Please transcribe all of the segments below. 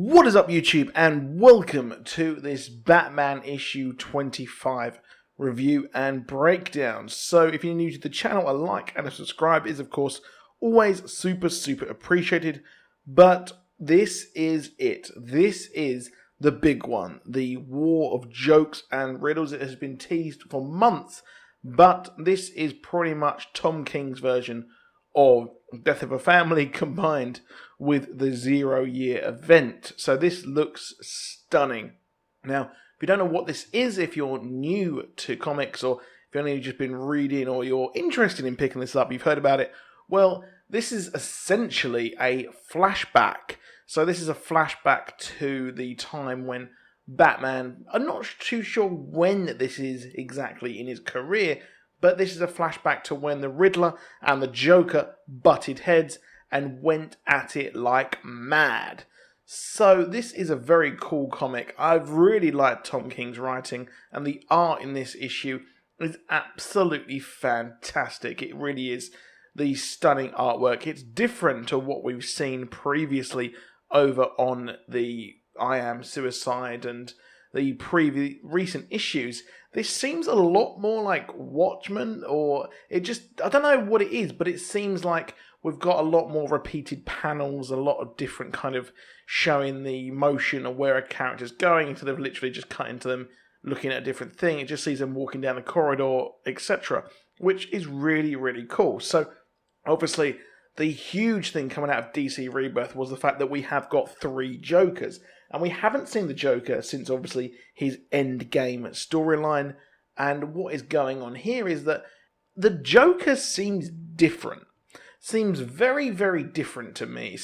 What is up, YouTube, and welcome to this Batman issue 25 review and breakdown. So if you're new to the channel, a like and a subscribe is of course always super appreciated, but this is it. This is the big one, the war of jokes and riddles. It has been teased for months, but this is pretty much Tom King's version of Death of a Family combined with the 0 year event. So this looks stunning. Now, if you don't know what this is, if you're new to comics or if you've only just been reading or you're interested in picking this up, you've heard about it, well, this is essentially a flashback. So this is a flashback to the time when Batman, I'm not too sure when this is exactly in his career, but this is a flashback to when the Riddler and the Joker butted heads and went at it like mad. So this is a very cool comic. I've really liked Tom King's writing, and the art in this issue is absolutely fantastic. It really is the stunning artwork. It's different to what we've seen previously over on the I Am Suicide and the recent issues. This seems a lot more like Watchmen, or it just, I don't know what it is, but it seems like we've got a lot more repeated panels, a lot of different kind of showing the motion of where a character's going instead of literally just cutting to them looking at a different thing. It just sees them walking down a corridor, etc., which is really cool. So obviously the huge thing coming out of DC Rebirth was the fact that we have got 3 Jokers. And we haven't seen the Joker since, obviously, his Endgame storyline. And what is going on here is that the Joker seems different. Seems very different to me.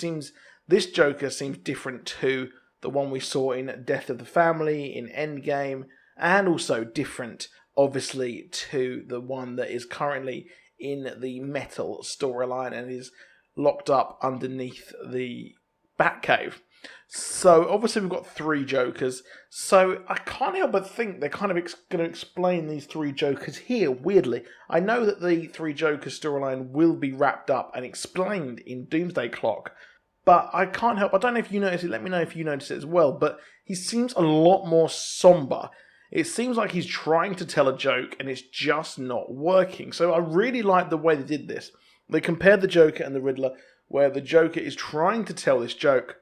This Joker seems different to the one we saw in Death of the Family, in Endgame. And also different, obviously, to the one that is currently in the Metal storyline and is locked up underneath the Batcave. So, obviously we've got 3 Jokers, so I can't help but think they're kind of going to explain these 3 Jokers here, weirdly. I know that the 3 Jokers storyline will be wrapped up and explained in Doomsday Clock, but I can't help, I don't know if you notice it, let me know if you notice it as well, but he seems a lot more somber. It seems like he's trying to tell a joke and it's just not working. So I really like the way they did this. They compared the Joker and the Riddler, where the Joker is trying to tell this joke,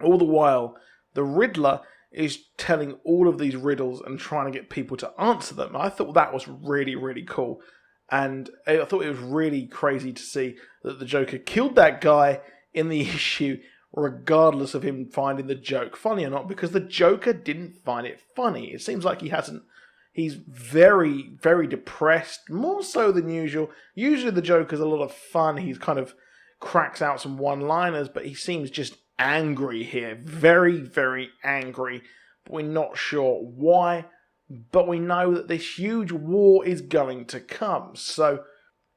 all the while, the Riddler is telling all of these riddles and trying to get people to answer them. I thought that was really cool. And I thought it was really crazy to see that the Joker killed that guy in the issue, regardless of him finding the joke funny or not, because the Joker didn't find it funny. It seems like he's very depressed, more so than usual. Usually the Joker's a lot of fun. He's kind of cracks out some one-liners, but he seems just angry here, very angry, but we're not sure why, but we know that this huge war is going to come. So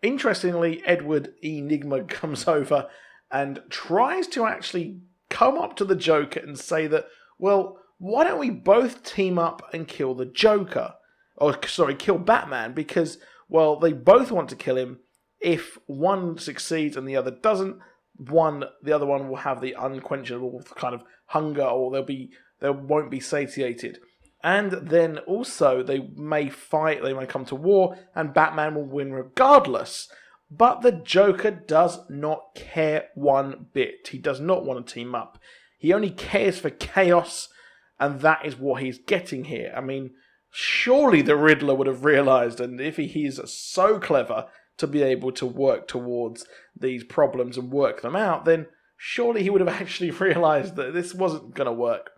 interestingly, Edward Enigma comes over and tries to actually come up to the Joker and say that, well, why don't we both team up and kill the Joker, or sorry, kill Batman, because, well, they both want to kill him. If one succeeds and the other doesn't, the other one will have the unquenchable kind of hunger, or they won't be satiated. And then also they may fight, they may come to war, and Batman will win regardless. But the Joker does not care one bit. He does not want to team up. He only cares for chaos, and that is what he's getting here. I mean, surely the Riddler would have realized, and if he is so clever to be able to work towards these problems and work them out, then surely he would have actually realized that this wasn't going to work.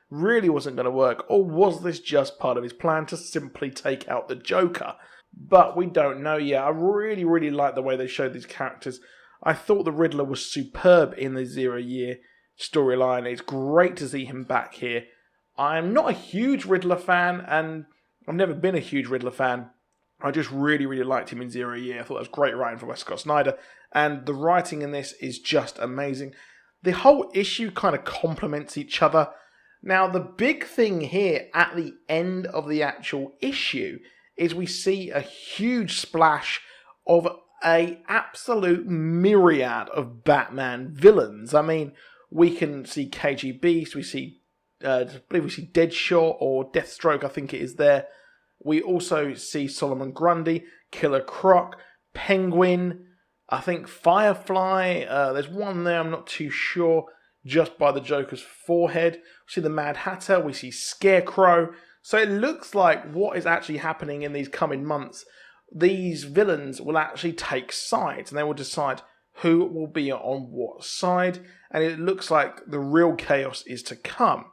Really wasn't going to work. Or was this just part of his plan to simply take out the Joker? But we don't know yet. I really like the way they showed these characters. I thought the Riddler was superb in the 0 year storyline. It's great to see him back here. I'm not a huge Riddler fan, and I've never been a huge Riddler fan. I just really liked him in 0 year. I thought that was great writing from Scott Snyder, and the writing in this is just amazing. The whole issue kind of complements each other. Now, the big thing here at the end of the actual issue is we see a huge splash of a absolute myriad of Batman villains. I mean, we can see KG Beast, I believe we see Deadshot or Deathstroke, I think it is there. We also see Solomon Grundy, Killer Croc, Penguin, I think Firefly, there's one there, I'm not too sure, just by the Joker's forehead. We see the Mad Hatter, we see Scarecrow. So it looks like what is actually happening in these coming months, these villains will actually take sides and they will decide who will be on what side, and it looks like the real chaos is to come.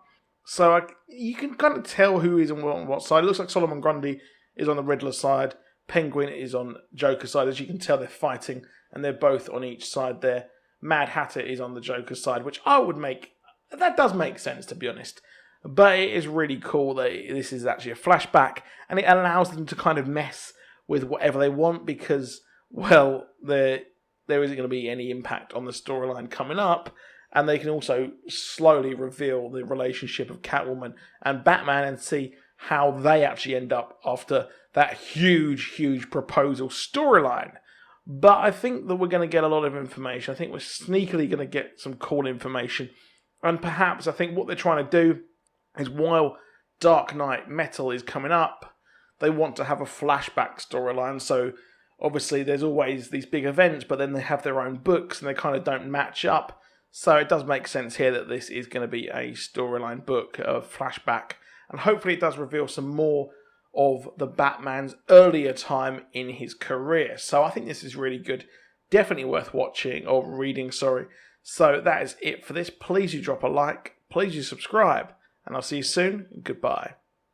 So you can kind of tell who is on what side. It looks like Solomon Grundy is on the Riddler side, Penguin is on Joker's side. As you can tell, they're fighting, and they're both on each side there. Mad Hatter is on the Joker's side, which that does make sense, to be honest. But it is really cool that this is actually a flashback, and it allows them to kind of mess with whatever they want because, well, there isn't going to be any impact on the storyline coming up, and they can also slowly reveal the relationship of Catwoman and Batman and see how they actually end up after that huge proposal storyline. But I think that we're going to get a lot of information. I think we're sneakily going to get some cool information. And perhaps I think what they're trying to do is while Dark Knight Metal is coming up, they want to have a flashback storyline. So obviously there's always these big events, but then they have their own books and they kind of don't match up. So it does make sense here that this is going to be a storyline book of flashback. And hopefully it does reveal some more of the Batman's earlier time in his career. So I think this is really good. Definitely worth watching, or reading, sorry. So that is it for this. Please do drop a like. Please do subscribe. And I'll see you soon. Goodbye.